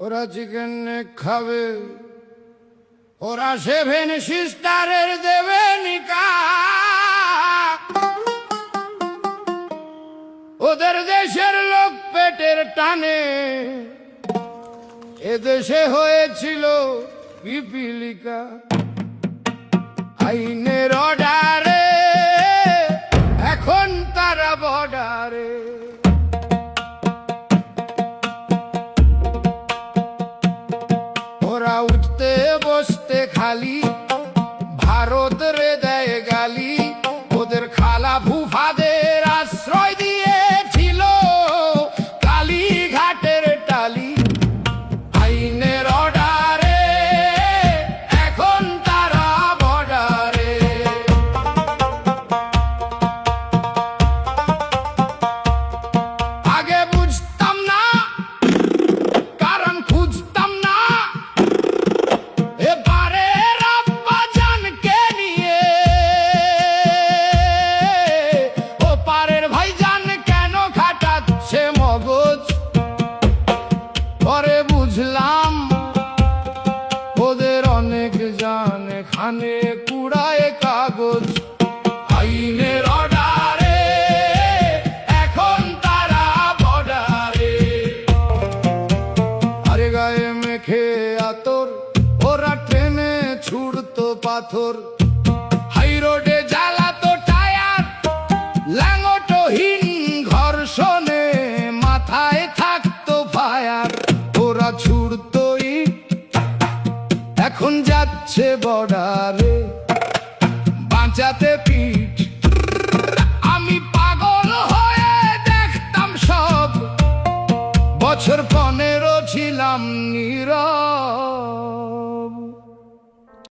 ওরা চিকেন খাবে, ওরা 7 সিস্টারের দেবে নিকা। ওদের দেশের লোক পেটের টানে, এদেশে হয়েছিল পিপিলিকা। আইনের অর্ডারে এখন তারা বর্ডারে। ওরা উঠতে বসতে খালি ভারত রে দেয় গালি। ওদের খালা ফুফাদের আশ্রয় দিয়েছিল কালীঘাটের টালি। আইনের অর্ডারে এখন তারা বর্ডারে। আগে বুঝতাম না, কারণ খুঁজতাম না, এবারে রাব্বা জানকে নিয়ে ও পারের ভাইজান কেন খাটাচ্ছে মগজ। পরে বুঝলাম ওদের অনেক জান খানে কুড়ায় কাগজ। আইনের অর্ডারে এখন তারা বর্ডারে। আরে গায়ে মেখে আতর ওরা ট্রেনে ছুড়তো পাথর। হাই রোডে জ্বালাতো টায়ার, ল্যাঙ্গটহীন ঘর্ষণে মাথায় থাকতো ফায়ার। ওরা ছুড়তো ইট, এখন যাচ্ছে বর্ডারে বাঁচাতে পিঠ। আমি পাগল হয়ে দেখতাম সব, বছর 15 ছিলাম নীরব।